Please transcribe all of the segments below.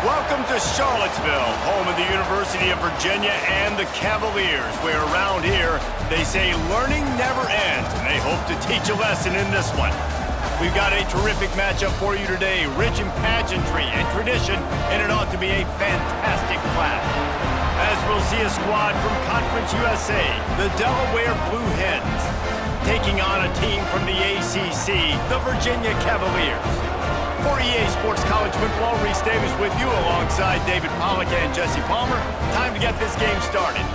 Welcome to Charlottesville, home of the University of Virginia and the Cavaliers, where around here they say learning never ends, and they hope to teach a lesson in this one. We've got a terrific matchup for you today, rich in pageantry and tradition, and it ought to be a fantastic clash. As we'll see a squad from Conference USA, the Delaware Blue Hens, taking on a team from the ACC, the Virginia Cavaliers. For EA Sports College Football, Reese Davis with you alongside David Pollack and Jesse Palmer. Time to get this game started.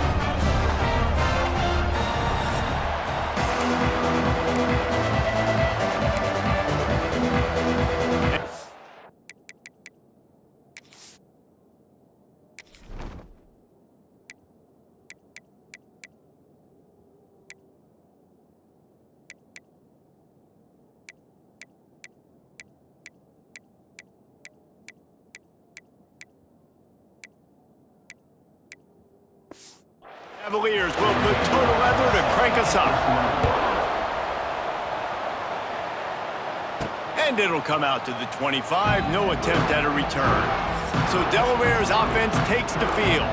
Cavaliers will put total leather to crank us up. And it'll come out to the 25, no attempt at a return. So Delaware's offense takes the field.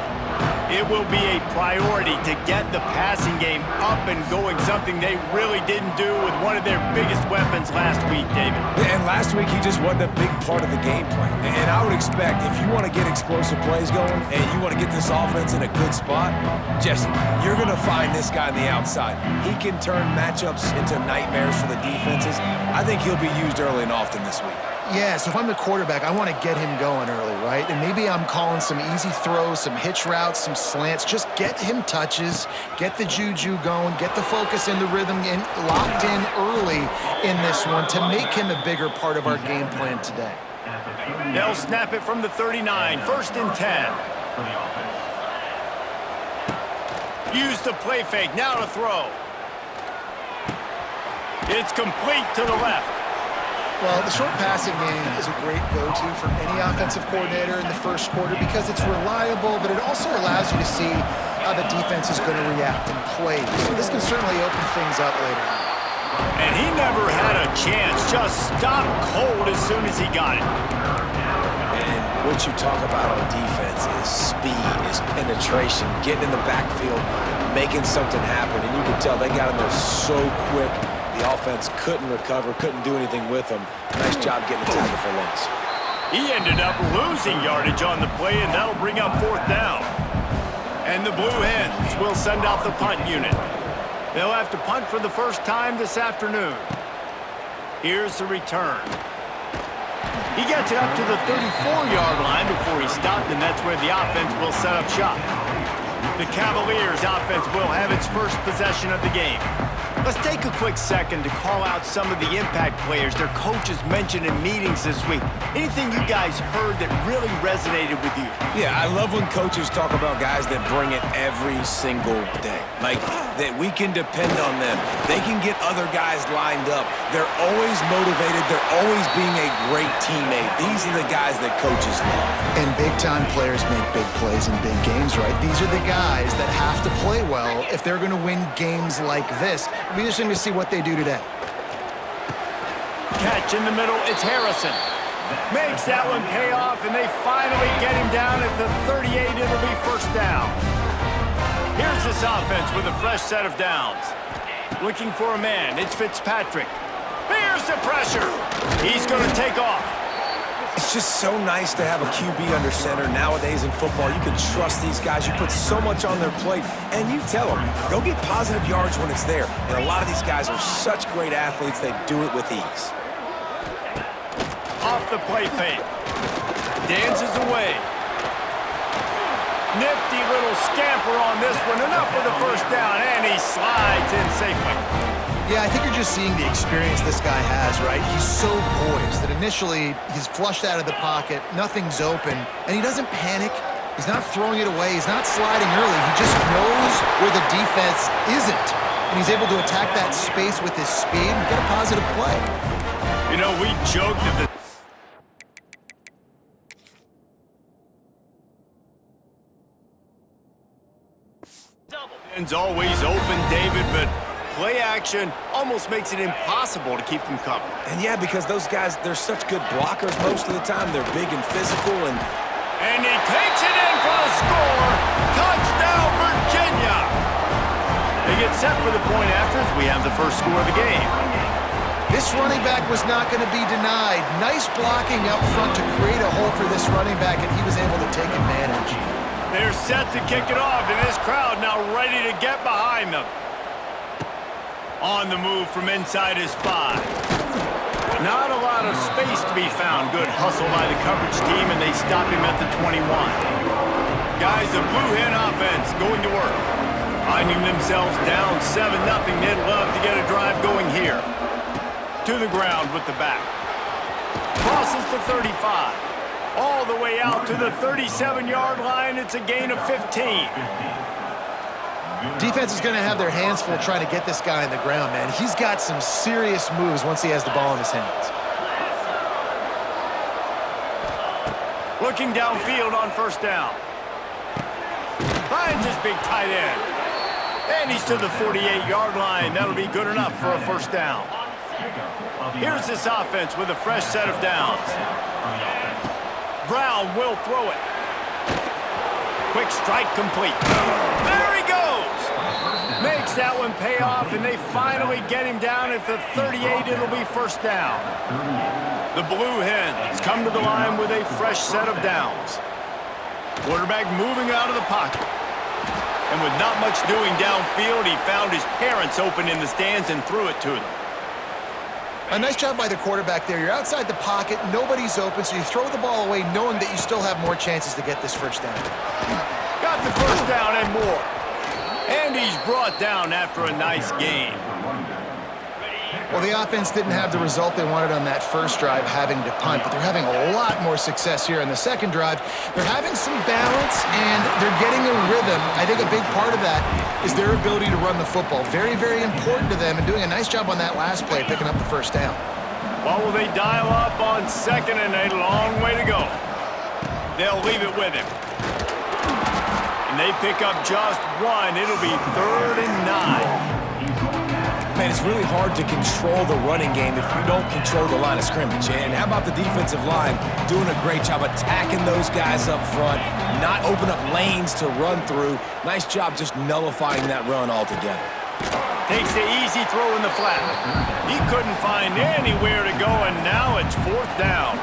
It will be a priority to get the passing game up and going, something they really didn't do with one of their biggest weapons last week, David. And last week, he just wasn't a big part of the game plan. And I would expect if you want to get explosive plays going and you want to get this offense in a good spot, Jesse, you're going to find this guy on the outside. He can turn matchups into nightmares for the defenses. I think he'll be used early and often this week. Yeah, so if I'm the quarterback, I want to get him going early, right? And maybe I'm calling some easy throws, some hitch routes, some slants. Just get him touches, get the juju going, get the focus and the rhythm locked in early in this one to make him a bigger part of our game plan today. They'll snap it from the 39, 1st and 10. Use the play fake, now to throw. It's complete to the left. Well, the short passing game is a great go-to for any offensive coordinator in the first quarter because it's reliable, but it also allows you to see how the defense is going to react and play. So this can certainly open things up later on. And he never had a chance, just stopped cold as soon as he got it. And what you talk about on defense is speed, is penetration, getting in the backfield, making something happen. And you can tell they got in there so quick. The offense couldn't recover, couldn't do anything with him. Nice job getting the tackle for loss. He ended up losing yardage on the play, and that'll bring up 4th down. And the Blue Hens will send out the punt unit. They'll have to punt for the first time this afternoon. Here's the return. He gets it up to the 34-yard line before he stopped, and that's where the offense will set up shop. The Cavaliers' offense will have its first possession of the game. Let's take a quick second to call out some of the impact players their coaches mentioned in meetings this week. Anything you guys heard that really resonated with you? Yeah, I love when coaches talk about guys that bring it every single day. Like, that we can depend on them. They can get other guys lined up. They're always motivated. They're always being a great teammate. These are the guys that coaches love. And big-time players make big plays in big games, right? These are the guys that have to play well if they're going to win games like this. We just need to see what they do today. Catch in the middle, it's Harrison. Makes that one pay off, and they finally get him down at the 38. It'll be 1st down. Here's this offense with a fresh set of downs. Looking for a man, it's Fitzpatrick. Here's the pressure. He's going to take off. It's just so nice to have a QB under center. Nowadays in football, you can trust these guys. You put so much on their plate, and you tell them, go get positive yards when it's there. And a lot of these guys are such great athletes, they do it with ease. Off the play fake. Dances away. Nifty little scamper on this one. Enough for the 1st down, and he slides in safely. Yeah, I think you're just seeing the experience this guy has, right? He's so poised that initially he's flushed out of the pocket, nothing's open, and he doesn't panic. He's not throwing it away. He's not sliding early. He just knows where the defense isn't, and he's able to attack that space with his speed and get a positive play. You know, we joked at the ends always open, David, but play action almost makes it impossible to keep them covered. And yeah, because those guys, they're such good blockers most of the time. They're big and physical, and And he takes it in for the score. Touchdown, Virginia. They get set for the point after as we have the first score of the game. This running back was not going to be denied. Nice blocking up front to create a hole for this running back, and he was able to take advantage. They're set to kick it off, and this crowd now ready to get behind them. On the move from inside his 5. Not a lot of space to be found. Good hustle by the coverage team, and they stop him at the 21. Guys, the Blue Hen offense going to work. Finding themselves down 7-0. They'd love to get a drive going here. To the ground with the back. Crosses the 35. All the way out to the 37-yard line. It's a gain of 15. Defense is going to have their hands full trying to get this guy on the ground, man. He's got some serious moves once he has the ball in his hands. Looking downfield on first down. Finds his big tight end. And he's to the 48-yard line. That'll be good enough for a first down. Here's this offense with a fresh set of downs. Brown will throw it. Quick strike complete. There he goes. Makes that one pay off, and they finally get him down at the 38. It'll be first down. The Blue Hens come to the line with a fresh set of downs. Quarterback moving out of the pocket. And with not much doing downfield, he found his parents open in the stands and threw it to them. A nice job by the quarterback there. You're outside the pocket, nobody's open, so you throw the ball away knowing that you still have more chances to get this first down. Got the first down and more. And he's brought down after a nice gain. Well, the offense didn't have the result they wanted on that first drive, having to punt, but they're having a lot more success here in the second drive. They're having some balance, and they're getting a rhythm. I think a big part of that is their ability to run the football. Very, very important to them, and doing a nice job on that last play, picking up the first down. Well, will they dial up on second and a long way to go? They'll leave it with him. And they pick up just one. It'll be 3rd and 9. Man, it's really hard to control the running game if you don't control the line of scrimmage. And how about the defensive line doing a great job attacking those guys up front, not open up lanes to run through. Nice job just nullifying that run altogether. Takes the easy throw in the flat. He couldn't find anywhere to go, and now it's 4th down.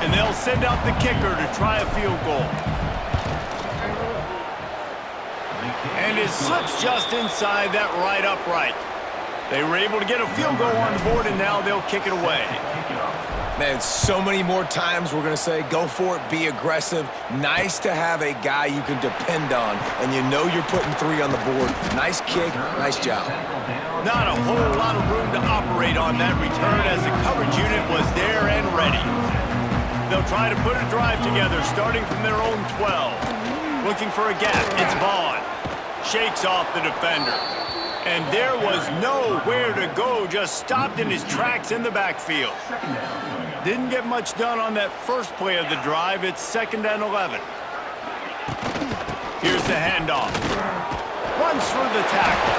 And they'll send out the kicker to try a field goal. And it slips just inside that right upright. They were able to get a field goal on the board, and now they'll kick it away. Man, so many more times we're going to say, go for it, be aggressive. Nice to have a guy you can depend on, and you know you're putting 3 on the board. Nice kick, nice job. Not a whole lot of room to operate on that return as the coverage unit was there and ready. They'll try to put a drive together, starting from their own 12. Looking for a gap, it's Vaughn. Shakes off the defender. And there was nowhere to go, just stopped in his tracks in the backfield. Didn't get much done on that first play of the drive. It's 2nd and 11. Here's the handoff. Runs through the tackle.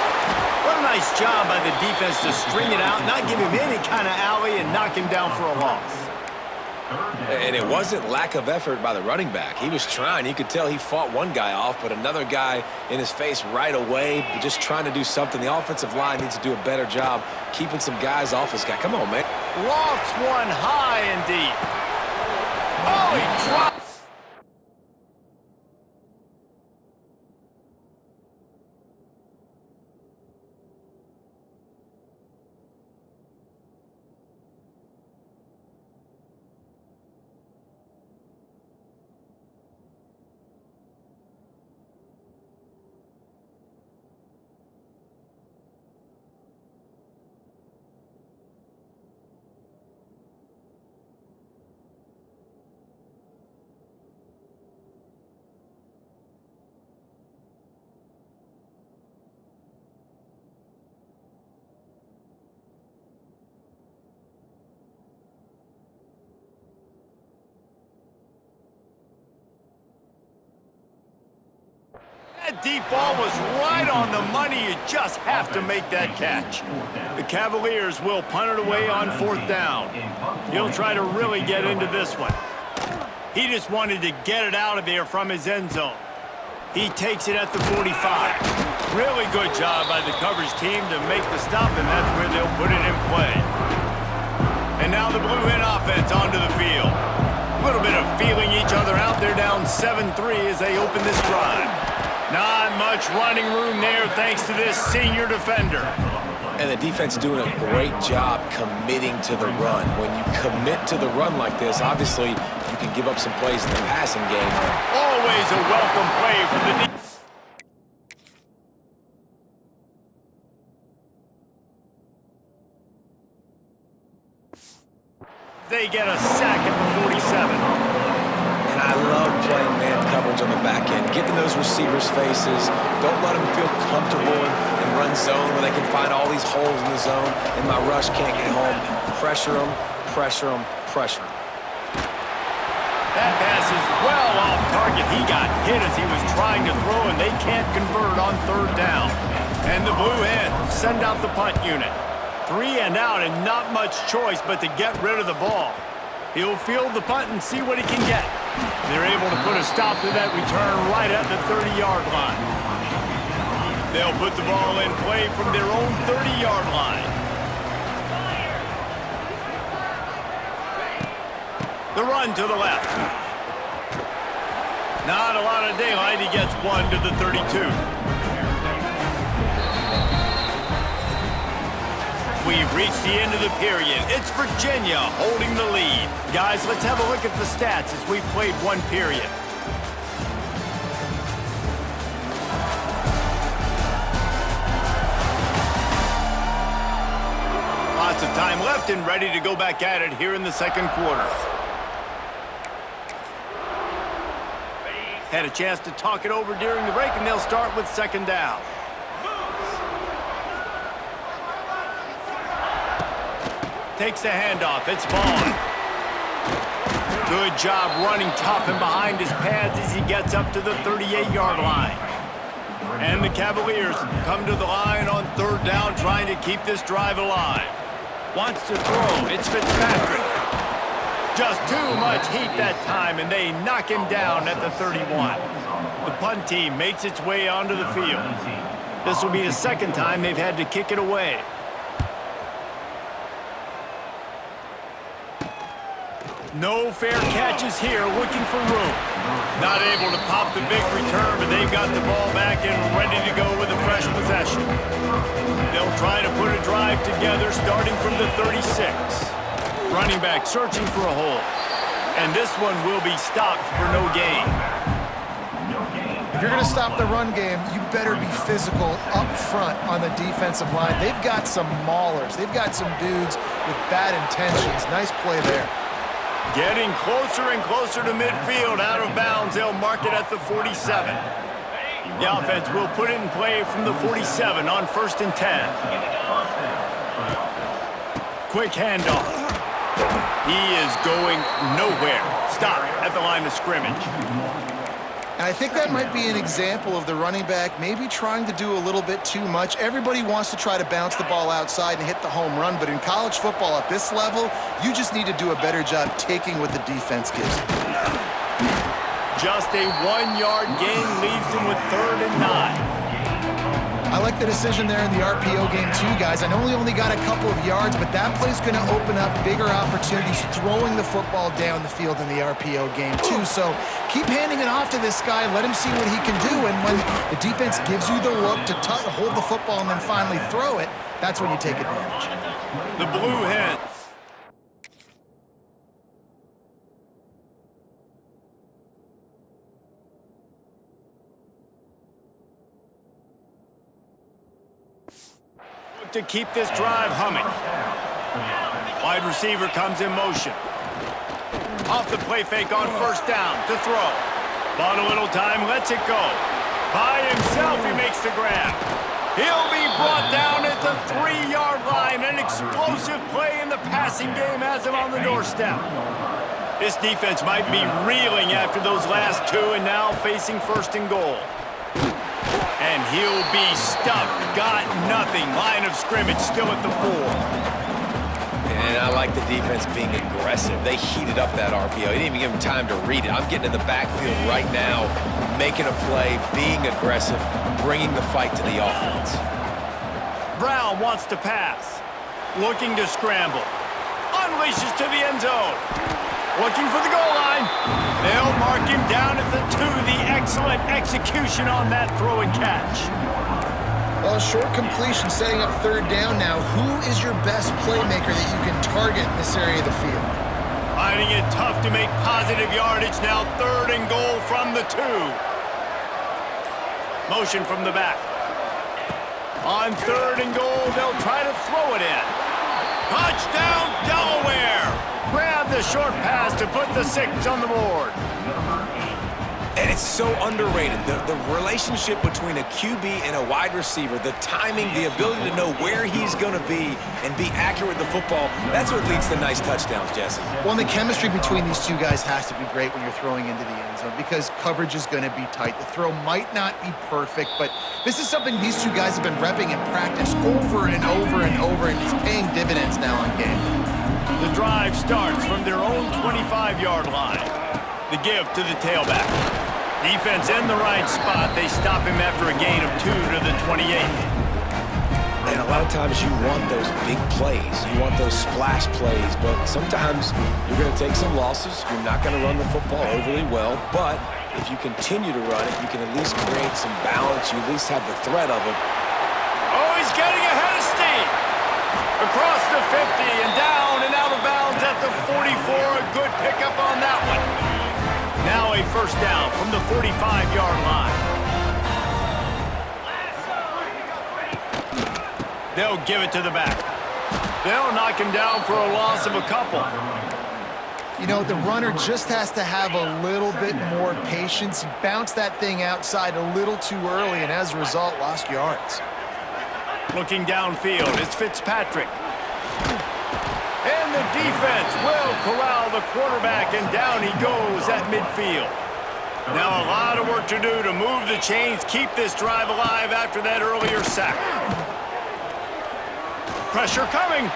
What a nice job by the defense to string it out, not give him any kind of alley, and knock him down for a loss. And it wasn't lack of effort by the running back. He was trying. You could tell he fought one guy off, but another guy in his face right away, just trying to do something. The offensive line needs to do a better job keeping some guys off this guy. Come on, man. Lofts one high and deep. Oh, he dropped. That deep ball was right on the money. You just have to make that catch. The Cavaliers will punt it away on 4th down. He'll try to really get into this one. He just wanted to get it out of there from his end zone. He takes it at the 45. Really good job by the coverage team to make the stop, and that's where they'll put it in play. And now the Blue Hen offense onto the field. A little bit of feeling each other out. They're down 7-3 as they open this drive. Not much running room there thanks to this senior defender. And the defense doing a great job committing to the run. When you commit to the run like this, obviously you can give up some plays in the passing game. Always a welcome play from the defense. They get a sack at the 47. And I love playing man coverage on the back end, getting those receivers' faces. Don't let them feel comfortable in run zone where they can find all these holes in the zone and my rush can't get home. Pressure them, pressure them, pressure them. That pass is well off target. He got hit as he was trying to throw, and they can't convert on third down. And the Blue Hens send out the punt unit. 3 and out, and not much choice but to get rid of the ball. He'll field the punt and see what he can get. They're able to put a stop to that return right at the 30-yard line. They'll put the ball in play from their own 30-yard line. The run to the left. Not a lot of daylight. He gets one to the 32. We've reached the end of the period. It's Virginia holding the lead. Guys, let's have a look at the stats as we've played one period. Lots of time left and ready to go back at it here in the second quarter. Had a chance to talk it over during the break, and they'll start with second down. Takes the handoff. It's Vaughn. Good job running tough and behind his pads as he gets up to the 38-yard line. And the Cavaliers come to the line on third down, trying to keep this drive alive. Wants to throw. It's Fitzpatrick. Just too much heat that time, and they knock him down at the 31. The punt team makes its way onto the field. This will be the second time they've had to kick it away. No fair catches here, looking for room. Not able to pop the big return, but they've got the ball back and ready to go with a fresh possession. They'll try to put a drive together starting from the 36. Running back searching for a hole. And this one will be stopped for no gain. If you're going to stop the run game, you better be physical up front on the defensive line. They've got some maulers. They've got some dudes with bad intentions. Nice play there. Getting closer and closer to midfield, out of bounds. They'll mark it at the 47. The offense will put it in play from the 47 on 1st and 10. Quick handoff. He is going nowhere. Stop at the line of scrimmage. And I think that might be an example of the running back maybe trying to do a little bit too much. Everybody wants to try to bounce the ball outside and hit the home run, but in college football at this level, you just need to do a better job taking what the defense gives you. Just a 1-yard gain leaves him with 3rd and 9. I like the decision there in the RPO game too, guys. I know he only got a couple of yards, but that play's going to open up bigger opportunities throwing the football down the field in the RPO game too. So keep handing it off to this guy. Let him see what he can do. And when the defense gives you the look to hold the football and then finally throw it, that's when you take advantage. The Blue Hen. To keep this drive humming. Wide receiver comes in motion. Off the play fake on 1st down to throw. Bought a little time, lets it go. By himself, he makes the grab. He'll be brought down at the 3-yard line. An explosive play in the passing game has him on the doorstep. This defense might be reeling after those last 2 and now facing 1st and goal. And he'll be stuffed. Got nothing. Line of scrimmage still at the 4. And I like the defense being aggressive. They heated up that RPO. They didn't even give him time to read it. I'm getting in the backfield right now, making a play, being aggressive, bringing the fight to the offense. Brown wants to pass. Looking to scramble. Unleashes to the end zone. Looking for the goal line. They'll mark him down at the 2. The excellent execution on that throw and catch. Well, short completion setting up third down now. Who is your best playmaker that you can target in this area of the field? Finding it tough to make positive yardage now. 3rd and goal from the 2. Motion from the back. On 3rd and goal, they'll try to throw it in. Touchdown, Delaware! Grab the short pass to put the 6 on the board. And it's so underrated. The relationship between a QB and a wide receiver, the timing, the ability to know where he's going to be and be accurate with the football, that's what leads to nice touchdowns, Jesse. Well, and the chemistry between these two guys has to be great when you're throwing into the end zone because coverage is going to be tight. The throw might not be perfect, but this is something these two guys have been repping in practice over and over and over, and it's paying dividends now on game. The drive starts from their own 25-yard line. The give to the tailback. Defense in the right spot. They stop him after a gain of 2 to the 28. And a lot of times you want those big plays. You want those splash plays, but sometimes you're going to take some losses. You're not going to run the football overly well, but if you continue to run it, you can at least create some balance. You at least have the threat of it. Oh, he's getting ahead of steam. Across the 50 and down and out of bounds at the 44. A good pickup on that one. Now a first down from the 45-yard line. They'll give it to the back. They'll knock him down for a loss of a couple. You know, the runner just has to have a little bit more patience. He bounced that thing outside a little too early, and as a result, lost yards. Looking downfield, it's Fitzpatrick. And the defense will corral the quarterback, and down he goes at midfield. Now a lot of work to do to move the chains, keep this drive alive after that earlier sack. Pressure coming.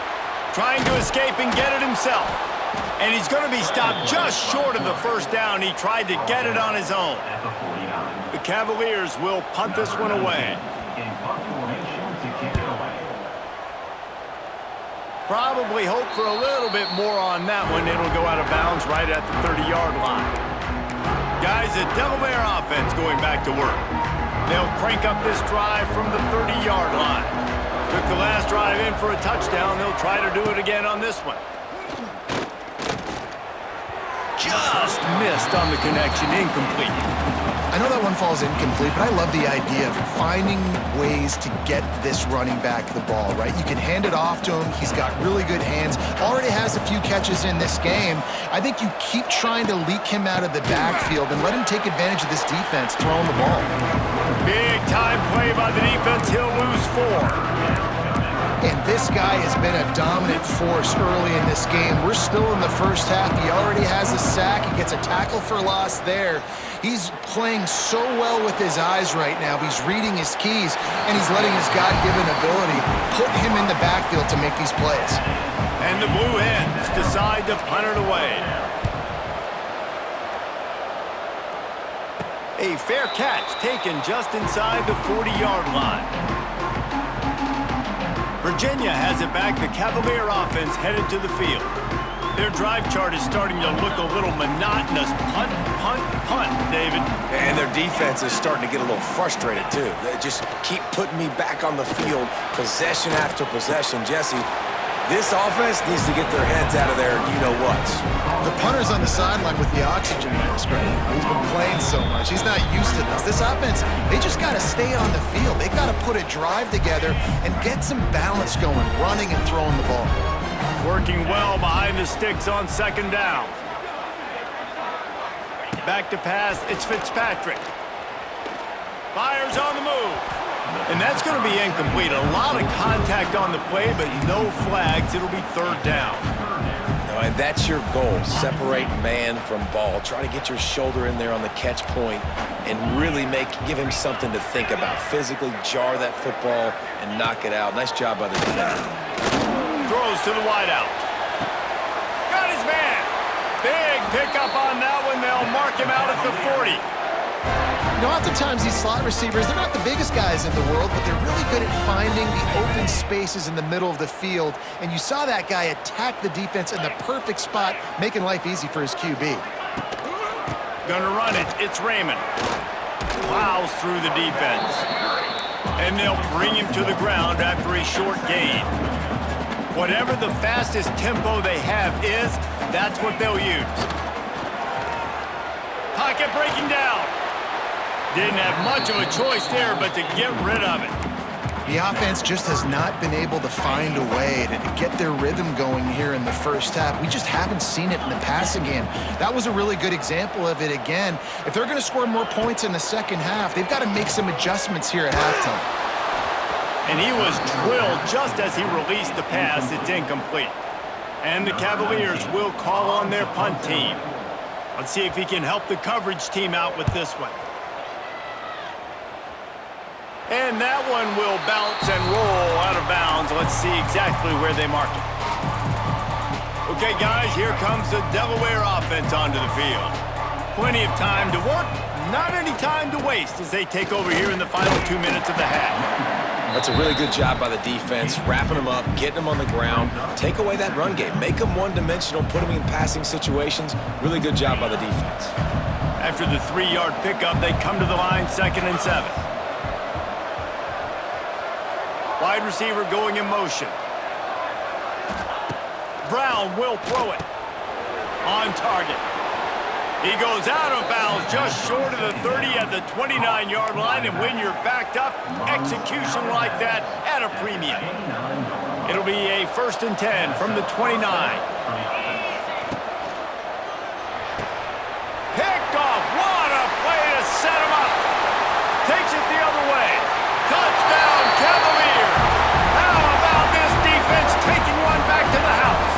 Trying to escape and get it himself. And he's going to be stopped just short of the first down. He tried to get it on his own. The Cavaliers will punt this one away. Probably hope for a little bit more on that one. It'll go out of bounds right at the 30-yard line. Guys, the Delaware offense going back to work. They'll crank up this drive from the 30-yard line. Took the last drive in for a touchdown. They'll try to do it again on this one. Just missed on the connection, incomplete. I know that one falls incomplete, but I love the idea of finding ways to get this running back the ball, right? You can hand it off to him. He's got really good hands. Already has a few catches in this game. I think you keep trying to leak him out of the backfield and let him take advantage of this defense throwing the ball. Big time play by the defense. He'll lose 4. And this guy has been a dominant force early in this game. We're still in the first half. He already has a sack. He gets a tackle for loss there. He's playing so well with his eyes right now. He's reading his keys, and he's letting his God-given ability put him in the backfield to make these plays. And the Blue Hens decide to punt it away. A fair catch taken just inside the 40-yard line. Virginia has it back. The Cavalier offense headed to the field. Their drive chart is starting to look a little monotonous. Punt, punt, punt, David. And their defense is starting to get a little frustrated, too. They just keep putting me back on the field, possession after possession. Jesse, this offense needs to get their heads out of their you-know-whats. The punter's on the sideline with the oxygen mask right now. He's been playing so much. He's not used to this. This offense, they just got to stay on the field. They got to put a drive together and get some balance going, running and throwing the ball. Working well behind the sticks on second down. Back to pass, it's Fitzpatrick. Fires on the move. And that's going to be incomplete. A lot of contact on the play, but no flags. It'll be third down. And that's your goal. Separate man from ball. Try to get your shoulder in there on the catch point and really give him something to think about. Physically jar that football and knock it out. Nice job by the defender. Throws to the wideout. Big pickup on that one. They'll mark him out at the 40. You know, oftentimes these slot receivers, they're not the biggest guys in the world, but they're really good at finding the open spaces in the middle of the field. And you saw that guy attack the defense in the perfect spot, making life easy for his QB. Gonna run it. It's Raymond. Plows through the defense. And they'll bring him to the ground after a short gain. Whatever the fastest tempo they have is, that's what they'll use. Pocket breaking down. Didn't have much of a choice there, but to get rid of it. The offense just has not been able to find a way to get their rhythm going here in the first half. We just haven't seen it in the passing game. That was a really good example of it again. If they're going to score more points in the second half, they've got to make some adjustments here at halftime. And he was drilled just as he released the pass. It's incomplete. And the Cavaliers will call on their punt team. Let's see if he can help the coverage team out with this one. And that one will bounce and roll out of bounds. Let's see exactly where they mark it. Okay, guys, here comes the Delaware offense onto the field. Plenty of time to work, not any time to waste as they take over here in the final 2 minutes of the half. That's a really good job by the defense, wrapping them up, getting them on the ground. Take away that run game. Make them one-dimensional, put them in passing situations. Really good job by the defense. After the 3-yard pickup, they come to the line, 2nd and 7. Wide receiver going in motion. Brown will throw it. On target. He goes out of bounds just short of the 30 at the 29-yard line, and when you're backed up, execution like that at a premium. It'll be a 1st and 10 from the 29. Picked off. What a play to set him up. Takes it the other way. Touchdown, Cavaliers. How about this defense taking one back to the house?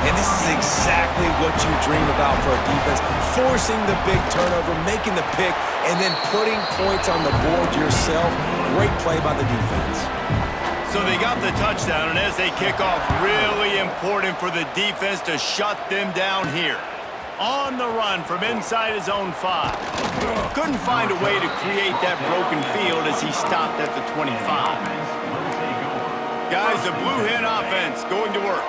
And this is exactly what you dream about for a defense. Forcing the big turnover, making the pick, and then putting points on the board yourself. Great play by the defense. So they got the touchdown, and as they kick off, really important for the defense to shut them down here. On the run from inside his own 5. Couldn't find a way to create that broken field as he stopped at the 25. Guys, the Blue Hen offense going to work.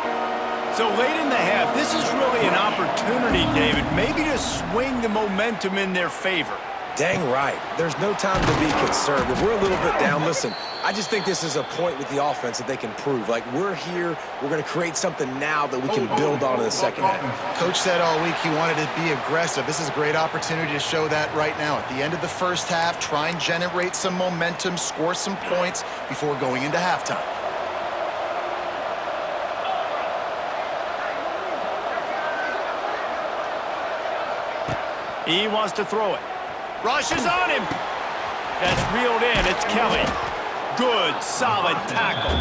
So late in the half, this is really an opportunity, David, maybe to swing the momentum in their favor. Dang right. There's no time to be concerned. If we're a little bit down, listen, I just think this is a point with the offense that they can prove. Like, we're here, we're going to create something now that we can build on in the second half. Coach said all week he wanted to be aggressive. This is a great opportunity to show that right now. At the end of the first half, try and generate some momentum, score some points before going into halftime. He wants to throw it. Rushes on him. That's reeled in. It's Kelly. Good, solid tackle.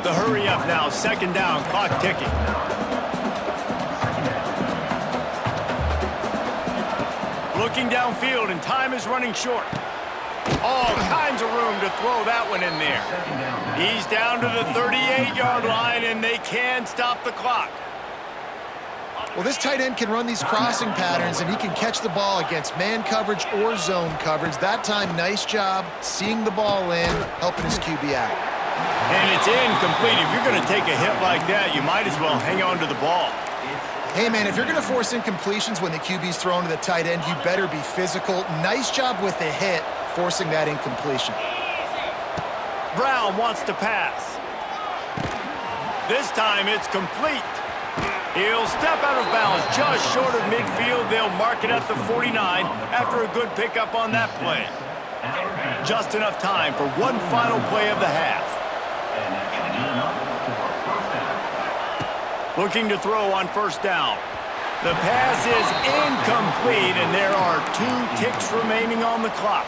The hurry up now. 2nd down. Clock ticking. Looking downfield, and time is running short. All kinds of room to throw that one in there. He's down to the 38-yard line, and they can stop the clock. Well, this tight end can run these crossing patterns, and he can catch the ball against man coverage or zone coverage. That time, nice job seeing the ball in, helping his QB out. And it's incomplete. If you're going to take a hit like that, you might as well hang on to the ball. Hey, man, if you're going to force incompletions when the QB's thrown to the tight end, you better be physical. Nice job with the hit, forcing that incompletion. Brown wants to pass. This time, it's complete. He'll step out of bounds just short of midfield. They'll mark it at the 49 after a good pickup on that play. Just enough time for one final play of the half. Looking to throw on 1st down. The pass is incomplete, and there are 2 ticks remaining on the clock.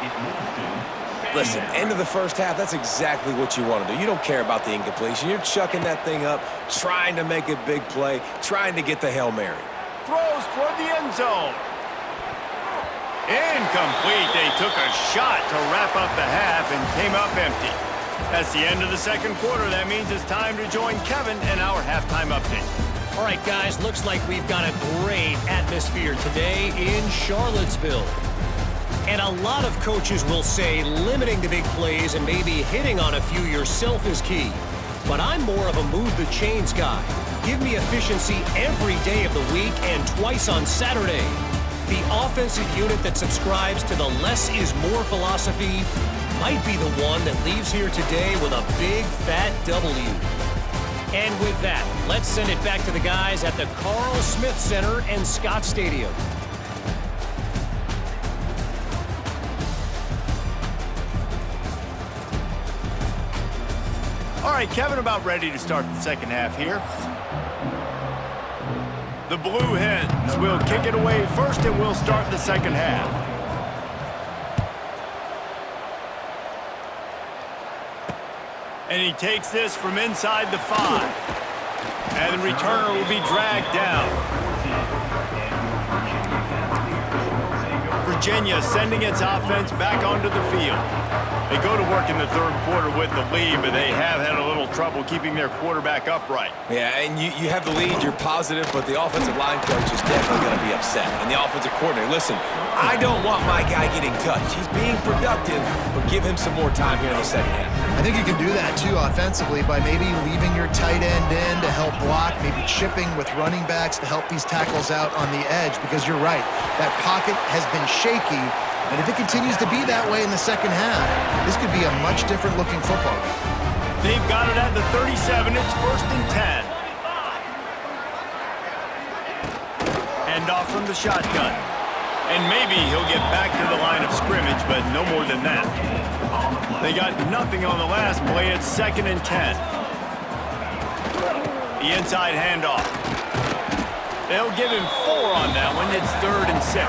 Listen, end of the first half, that's exactly what you want to do. You don't care about the incompletion. You're chucking that thing up, trying to make a big play, trying to get the Hail Mary. Throws toward the end zone. Incomplete. They took a shot to wrap up the half and came up empty. That's the end of the 2nd quarter. That means it's time to join Kevin in our halftime update. All right, guys, looks like we've got a great atmosphere today in Charlottesville. And a lot of coaches will say limiting the big plays and maybe hitting on a few yourself is key. But I'm more of a move the chains guy. Give me efficiency every day of the week and twice on Saturday. The offensive unit that subscribes to the less is more philosophy might be the one that leaves here today with a big fat W. And with that, let's send it back to the guys at the Carl Smith Center and Scott Stadium. All right, Kevin, about ready to start the second half here. The Blue Hens will kick it away first, and we'll start the second half. And he takes this from inside the 5. And the returner will be dragged down. Virginia sending its offense back onto the field. They go to work in the third quarter with the lead, but they have had a little trouble keeping their quarterback upright. Yeah, and you have the lead, you're positive, but the offensive line coach is definitely going to be upset. And the offensive coordinator, listen, I don't want my guy getting touched. He's being productive, but give him some more time here in the second half. I think you can do that, too, offensively, by maybe leaving your tight end in to help block, maybe chipping with running backs to help these tackles out on the edge, because you're right, that pocket has been shaky, and if it continues to be that way in the second half, this could be a much different looking football game. They've got it at the 37. It's 1st and 10. Hand off from the shotgun. And maybe he'll get back to the line of scrimmage, but no more than that. They got nothing on the last play. It's 2nd and 10. The inside handoff. They'll give him 4 on that one. It's 3rd and 6.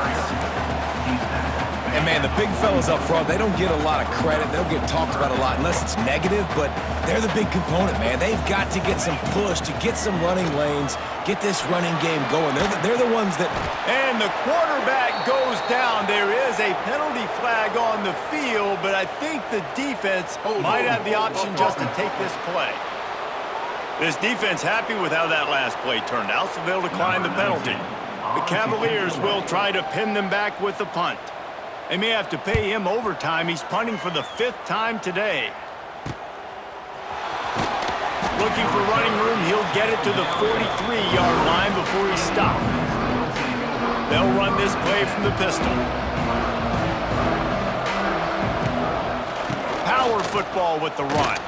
And, man, the big fellas up front, they don't get a lot of credit. They don't get talked about a lot unless it's negative, but they're the big component, man. They've got to get some push, to get some running lanes, get this running game going. They're the ones that... And the quarterback goes down. There is a penalty flag on the field, but I think the defense might have the option just to take this play. This defense happy with how that last play turned out, so they'll decline the penalty. The Cavaliers will try to pin them back with the punt. They may have to pay him overtime. He's punting for the 5th time today. Looking for running room. He'll get it to the 43-yard line before he stops. They'll run this play from the pistol. Power football with the run.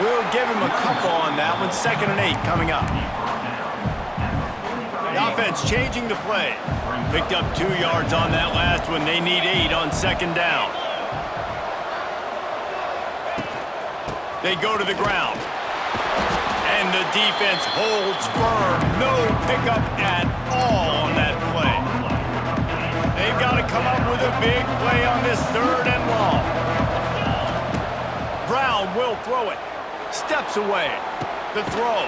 We'll give him a couple on that one. 2nd and 8 coming up. The offense changing the play. Picked up 2 yards on that last one. They need 8 on 2nd down. They go to the ground. And the defense holds firm. No pickup at all on that play. They've got to come up with a big play on this 3rd and long. Brown will throw it. Steps away. The throw.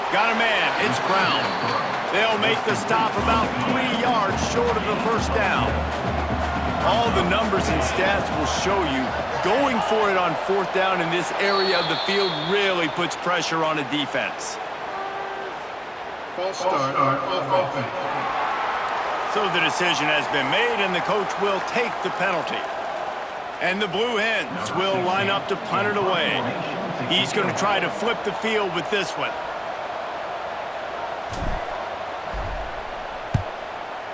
Got a man. It's Brown. They'll make the stop about 3 yards short of the 1st down. All the numbers and stats will show you going for it on 4th down in this area of the field really puts pressure on a defense. False start on offense. So the decision has been made, and the coach will take the penalty. And the Blue Hens will line up to punt it away. He's going to try to flip the field with this one.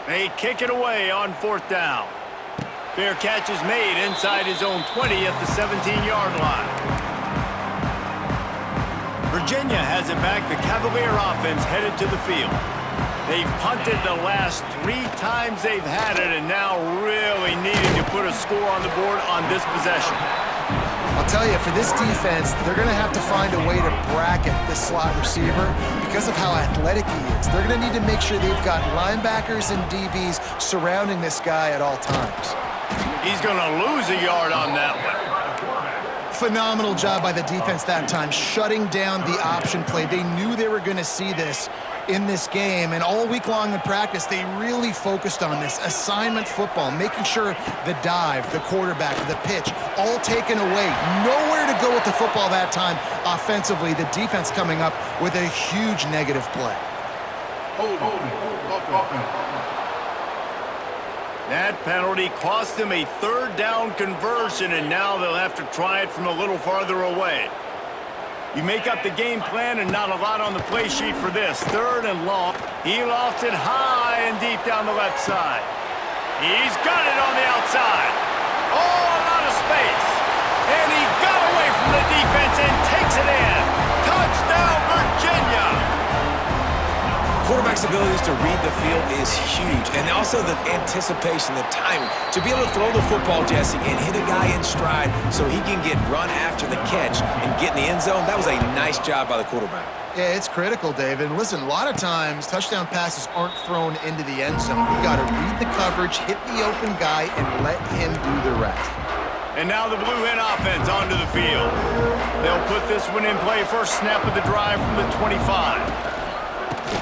They kick it away on 4th down. Fair catch is made inside his own 20 at the 17-yard line. Virginia has it back. The Cavalier offense headed to the field. They've punted the last 3 times they've had it, and now really needing to put a score on the board on this possession. I'll tell you, for this defense, they're going to have to find a way to bracket this slot receiver because of how athletic he is. They're going to need to make sure they've got linebackers and DBs surrounding this guy at all times. He's going to lose a yard on that one. Phenomenal job by the defense that time, shutting down the option play. They knew they were going to see this in this game, and all week long in practice, they really focused on this assignment football, making sure the dive, the quarterback, the pitch, all taken away. Nowhere to go with the football that time offensively. The defense coming up with a huge negative play. That penalty cost them a third down conversion, and now they'll have to try it from a little farther away. You make up the game plan and not a lot on the play sheet for this. Third and long. He lofts it high and deep down the left side. He's got it on the outside. Oh, a lot of space. And he got away from the defense and takes it in. Touchdown, Virginia! Quarterback's abilities to read the field is huge, and also the anticipation, the timing. To be able to throw the football, Jesse, and hit a guy in stride so he can get run after the catch and get in the end zone, that was a nice job by the quarterback. Yeah, it's critical, David. Listen, a lot of times touchdown passes aren't thrown into the end zone. You've got to read the coverage, hit the open guy, and let him do the rest. And now the Blue Hen offense onto the field. They'll put this one in play first snap of the drive from the 25.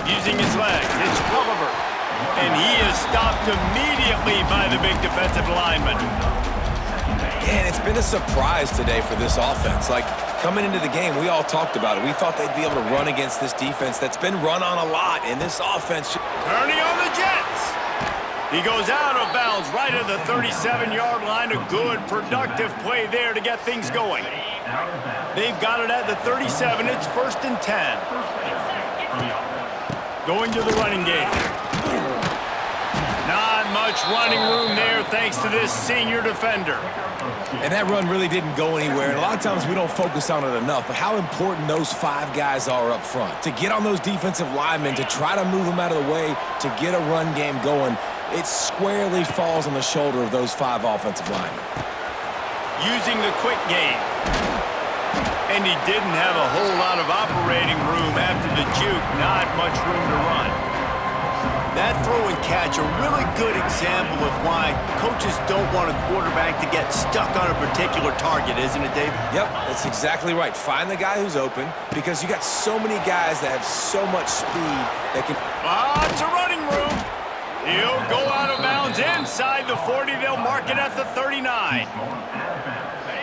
Using his legs, it's Culliver. And he is stopped immediately by the big defensive lineman. And it's been a surprise today for this offense. Like, coming into the game, we all talked about it. We thought they'd be able to run against this defense that's been run on a lot. And this offense... Turning on the Jets. He goes out of bounds right at the 37-yard line. A good, productive play there to get things going. They've got it at the 37. It's 1st and 10. Going to the running game. Not much running room there thanks to this senior defender. And that run really didn't go anywhere. And a lot of times we don't focus on it enough, but how important those 5 guys are up front. To get on those defensive linemen, to try to move them out of the way, to get a run game going, it squarely falls on the shoulder of those 5 offensive linemen. Using the quick game. And he didn't have a whole lot of operating room after the juke. Not much room to run. That throw and catch, a really good example of why coaches don't want a quarterback to get stuck on a particular target, isn't it, David? Yep, that's exactly right. Find the guy who's open, because you got so many guys that have so much speed that can... Lots of running room. He'll go out of bounds inside the 40. They'll mark it at the 39.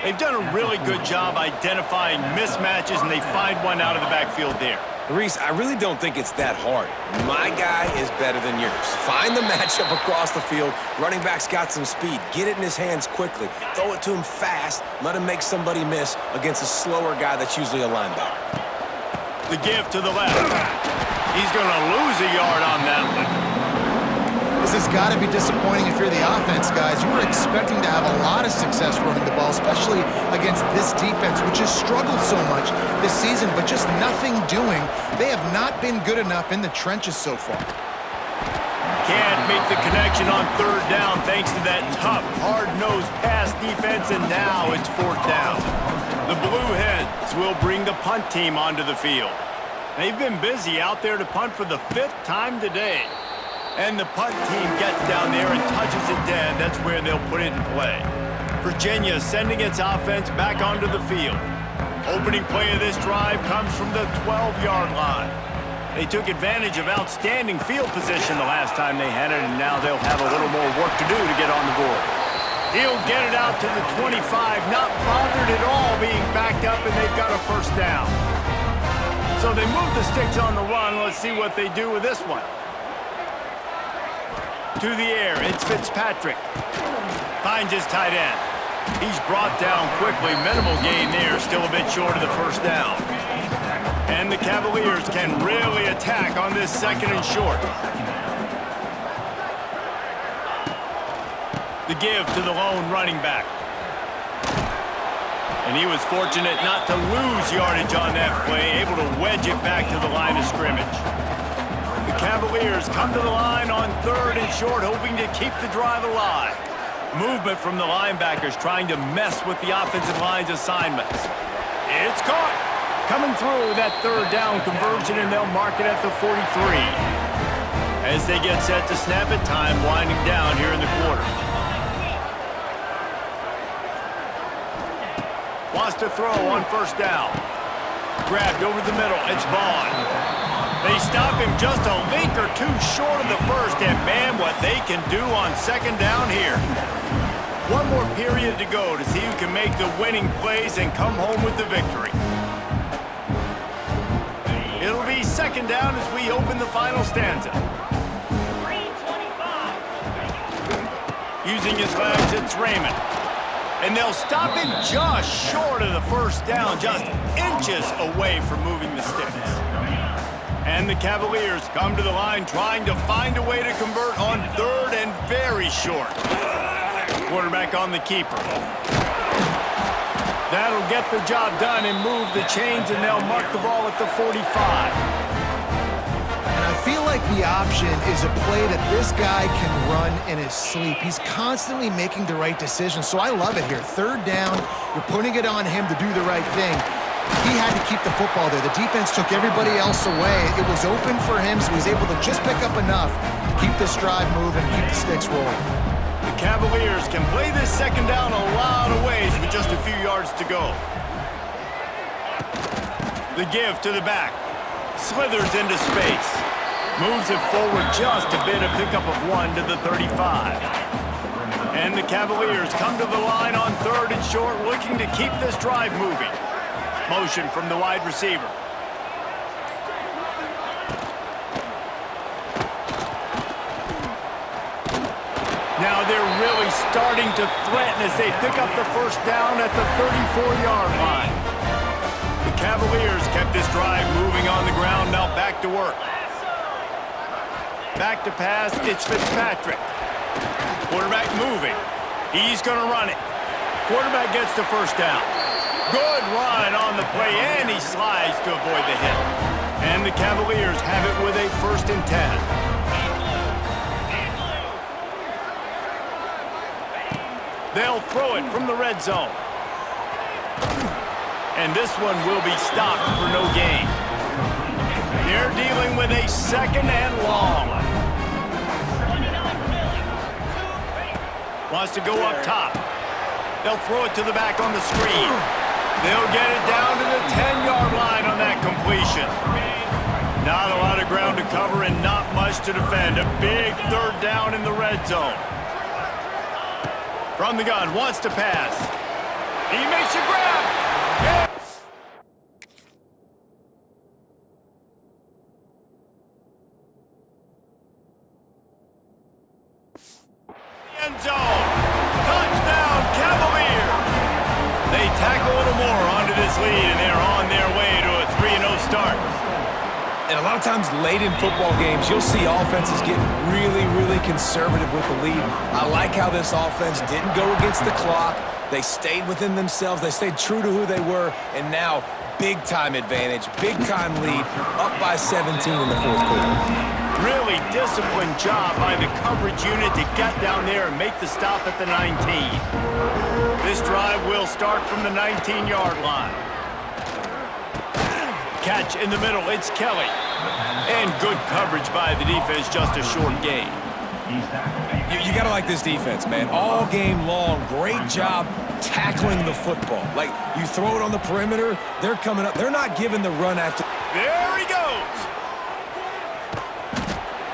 They've done a really good job identifying mismatches, and they find one out of the backfield there. Reese, I really don't think it's that hard. My guy is better than yours. Find the matchup across the field. Running back's got some speed. Get it in his hands quickly. Throw it to him fast. Let him make somebody miss against a slower guy that's usually a linebacker. The give to the left. He's going to lose a yard on that one. This has got to be disappointing if you're the offense, guys. You were expecting to have a lot of success running the ball, especially against this defense, which has struggled so much this season, but just nothing doing. They have not been good enough in the trenches so far. Can't make the connection on 3rd down thanks to that tough, hard-nosed pass defense, and now it's 4th down. The Blue Hens will bring the punt team onto the field. They've been busy out there to punt for the 5th time today. And the punt team gets down there and touches it dead. That's where they'll put it in play. Virginia sending its offense back onto the field. Opening play of this drive comes from the 12-yard line. They took advantage of outstanding field position the last time they had it, and now they'll have a little more work to do to get on the board. He'll get it out to the 25, not bothered at all being backed up, and they've got a 1st down. So they move the sticks on the run. Let's see what they do with this one. To the air, it's Fitzpatrick. Finds his tight end. He's brought down quickly. Minimal gain there, still a bit short of the 1st down. And the Cavaliers can really attack on this 2nd and short. The give to the lone running back. And he was fortunate not to lose yardage on that play, able to wedge it back to the line of scrimmage. The Cavaliers come to the line on 3rd and short, hoping to keep the drive alive. Movement from the linebackers trying to mess with the offensive line's assignments. It's caught. Coming through that 3rd down conversion, and they'll mark it at the 43. As they get set to snap it, time winding down here in the quarter. Wants to throw on 1st down. Grabbed over the middle. It's Vaughn. They stop him just a link or 2 short of the 1st, and man, what they can do on 2nd down here. One more period to go to see who can make the winning plays and come home with the victory. It'll be 2nd second down as we open the final stanza. Using his legs, it's Raymond. And they'll stop him just short of the first down, just inches away from moving the sticks. And the Cavaliers come to the line trying to find a way to convert on third and very short. Quarterback on the keeper. That'll get the job done and move the chains, and they'll mark the ball at the 45. And I feel like the option is a play that this guy can run in his sleep. He's constantly making the right decision, so I love it here. Third down, you're putting it on him to do the right thing. He had to keep the football there. The defense took everybody else away. It was open for him, so he was able to just pick up enough to keep this drive moving and keep the sticks rolling. The Cavaliers can play this second down a lot of ways with just a few yards to go. The give to the back. Slithers into space. Moves it forward just a bit, a pickup of 1 to the 35. And the Cavaliers come to the line on third and short, looking to keep this drive moving. Motion from the wide receiver. Now they're really starting to threaten as they pick up the first down at the 34-yard line. The Cavaliers kept this drive moving on the ground, now back to work. Back to pass, it's Fitzpatrick. Quarterback moving. He's going to run it. Quarterback gets the first down. Good run on the play, and he slides to avoid the hit. And the Cavaliers have it with a 1st and 10. They'll throw it from the red zone. And this one will be stopped for no gain. They're dealing with a 2nd and long. Wants to go up top. They'll throw it to the back on the screen. They'll get it down to the 10-yard line on that completion. Not a lot of ground to cover and not much to defend. A big 3rd down in the red zone. From the gun, wants to pass. He makes a grab. End zone. Touchdown, Cavaliers. They tack a little more onto this lead, and they're on their way to a 3-0 start. And a lot of times late in football games, you'll see offenses get really, really conservative with the lead. I like how this offense didn't go against the clock. They stayed within themselves. They stayed true to who they were. And now, big-time advantage, big-time lead, up by 17 in the 4th quarter. Really disciplined job by the coverage unit to get down there and make the stop at the 19. This drive will start from the 19-yard line. Catch in the middle, it's Kelly. And good coverage by the defense, just a short gain. You gotta like this defense, man. All game long, great job tackling the football. Like, you throw it on the perimeter, they're coming up. They're not giving the run after. There he goes.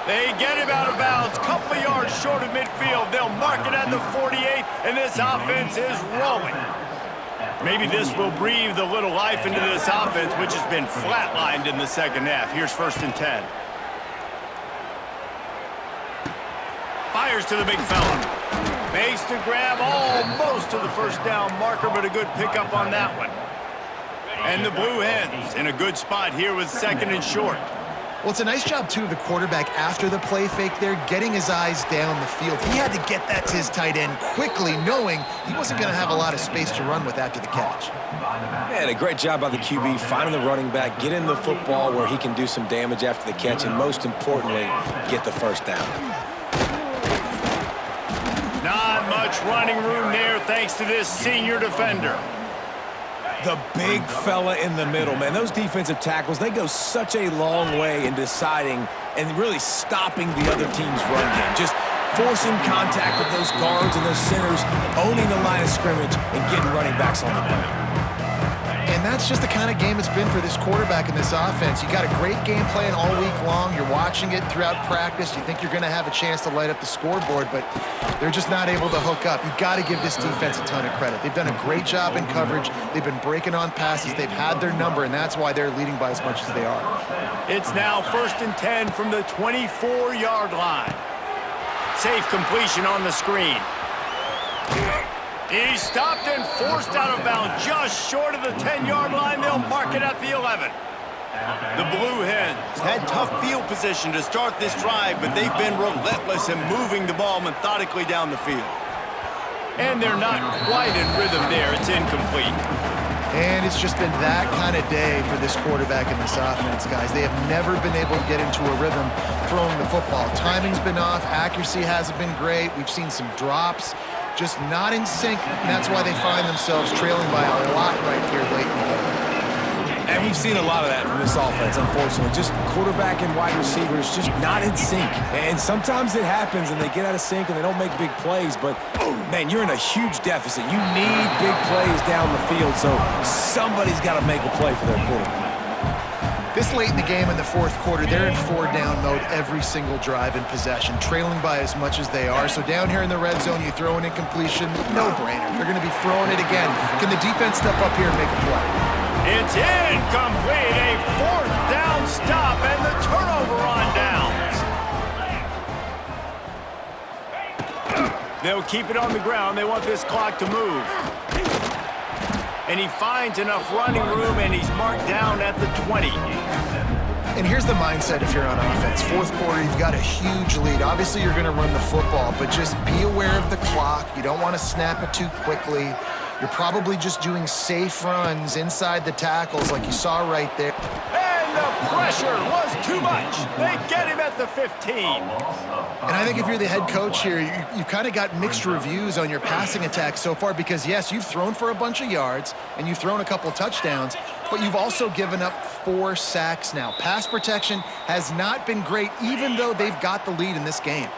They get him out of bounds, couple of yards short of midfield. They'll mark it at the 48, and this offense is rolling. Maybe this will breathe a little life into this offense, which has been flatlined in the second half. Here's 1st and 10. Fires to the big fella. Makes the grab almost to the first down marker, but a good pickup on that one. And the Blue Hens in a good spot here with 2nd and short. Well, it's a nice job, too, of the quarterback after the play fake there, getting his eyes down the field. He had to get that to his tight end quickly, knowing he wasn't going to have a lot of space to run with after the catch. Man, a great job by the QB, finding the running back, getting the football where he can do some damage after the catch, and most importantly, get the first down. Not much running room there thanks to this senior defender. The big fella in the middle, man. Those defensive tackles, they go such a long way in deciding and really stopping the other team's run game. Just forcing contact with those guards and those centers, owning the line of scrimmage, and getting running backs on the ground. And And that's just the kind of game it's been for this quarterback in this offense. You got a great game plan all week long. You're watching it throughout practice. You think you're going to have a chance to light up the scoreboard, but they're just not able to hook up. You got to give this defense a ton of credit. They've done a great job in coverage. They've been breaking on passes. They've had their number, and that's why they're leading by as much as they are. It's now 1st and 10 from the 24-yard line. Safe completion on the screen. He's stopped and forced out of bounds just short of the 10-yard line. They'll mark it at the 11. The Blue Hens had tough field position to start this drive, but they've been relentless in moving the ball methodically down the field. And they're not quite in rhythm there. It's incomplete. And it's just been that kind of day for this quarterback in this offense, guys. They have never been able to get into a rhythm throwing the football. Timing's been off. Accuracy hasn't been great. We've seen some drops, just not in sync, and that's why they find themselves trailing by a lot right here late in the game. And we've seen a lot of that from this offense, unfortunately. Just quarterback and wide receivers just not in sync. And sometimes it happens and they get out of sync and they don't make big plays. But, man, you're in a huge deficit. You need big plays down the field, so somebody's got to make a play for their quarterback. This late in the game in the fourth quarter, they're in 4-down mode every single drive in possession, trailing by as much as they are. So down here in the red zone, you throw an incompletion, no-brainer. They're going to be throwing it again. Can the defense step up here and make a play? It's incomplete, a 4th down stop, and the turnover on downs. They'll keep it on the ground. They want this clock to move. And he finds enough running room, and he's marked down at the 20. And here's the mindset if you're on offense. Fourth quarter, you've got a huge lead. Obviously, you're going to run the football, but just be aware of the clock. You don't want to snap it too quickly. You're probably just doing safe runs inside the tackles like you saw right there. And the pressure was too much. They get him at the 15. And I think if you're the head coach here, you've kind of got mixed reviews on your passing attack so far because, yes, you've thrown for a bunch of yards and you've thrown a couple touchdowns, but you've also given up 4 sacks now. Pass protection has not been great, even though they've got the lead in this game.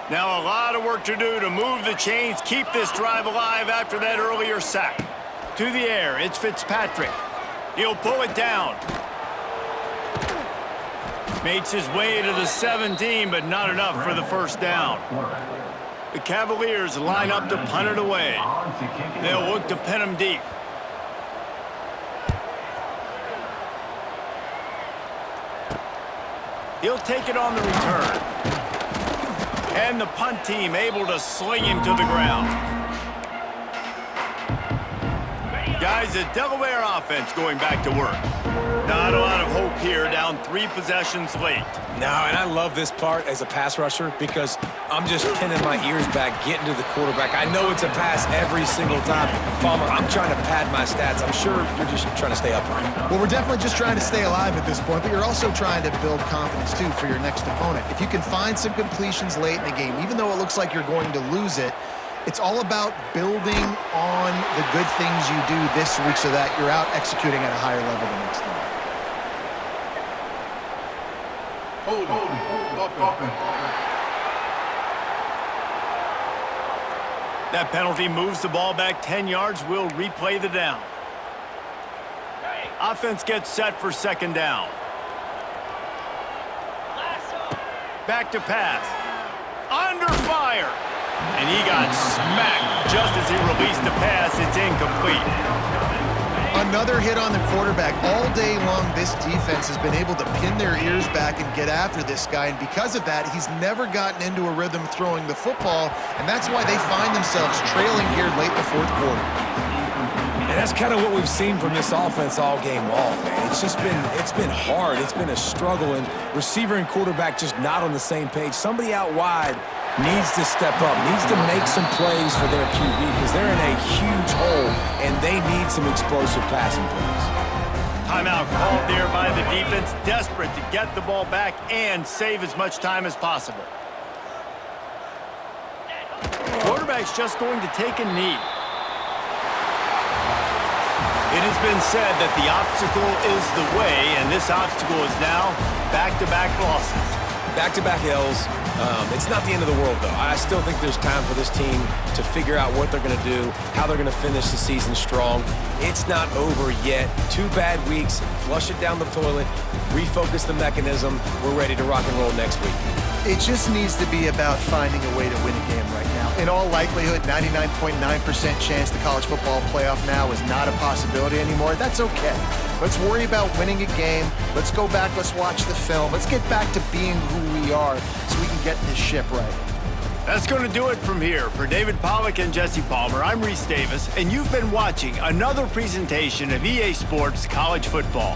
Now a lot of work to do to move the chains, keep this drive alive after that earlier sack. To the air, it's Fitzpatrick. He'll pull it down. Makes his way to the 17, but not enough for the first down. The Cavaliers line up to punt it away. They'll look to pin him deep. He'll take it on the return. And the punt team able to sling him to the ground. Guys, the Delaware offense going back to work. Not a lot of hope here, down 3 possessions late. No, and I love this part as a pass rusher because I'm just pinning my ears back, getting to the quarterback. I know it's a pass every single time. Palmer, I'm trying to pad my stats. I'm sure you're just trying to stay upright. Well, we're definitely just trying to stay alive at this point, but you're also trying to build confidence, too, for your next opponent. If you can find some completions late in the game, even though it looks like you're going to lose it, it's all about building on the good things you do this week so that you're out executing at a higher level the next time. That penalty moves the ball back 10 yards. We'll replay the down. Offense gets set for 2nd down. Back to pass. Under fire. And he got smacked just as he released the pass. It's incomplete. Another hit on the quarterback. All day long, this defense has been able to pin their ears back and get after this guy, and because of that, he's never gotten into a rhythm throwing the football, and that's why they find themselves trailing here late in the fourth quarter. And that's kind of what we've seen from this offense all game long, man. It's been hard. It's been a struggle, and receiver and quarterback just not on the same page. Somebody out wide needs to step up, needs to make some plays for their QB because they're in a huge hole, and they need some explosive passing plays. Timeout called there by the defense, desperate to get the ball back and save as much time as possible. Quarterback's just going to take a knee. It has been said that the obstacle is the way, and this obstacle is now back-to-back losses. Back-to-back L's. It's not the end of the world, though. I still think there's time for this team to figure out what they're going to do, how they're going to finish the season strong. It's not over yet. 2 bad weeks. Flush it down the toilet. Refocus the mechanism. We're ready to rock and roll next week. It just needs to be about finding a way to win a game right now. In all likelihood, 99.9% chance the college football playoff now is not a possibility anymore. That's okay. Let's worry about winning a game. Let's go back. Let's watch the film. Let's get back to being who we are so we can get this ship right. That's going to do it from here. For David Pollack and Jesse Palmer, I'm Reese Davis, and you've been watching another presentation of EA Sports College Football.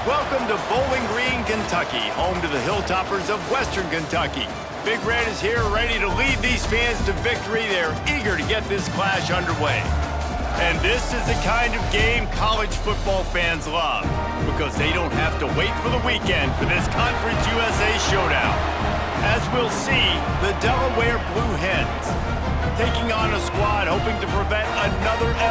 Welcome to Bowling Green, Kentucky, home to the Hilltoppers of Western Kentucky. Big Red is here ready to lead these fans to victory. They're eager to get this clash underway. And this is the kind of game college football fans love because they don't have to wait for the weekend for this Conference USA showdown. As we'll see, the Delaware Blue Hens taking on a squad hoping to prevent another L.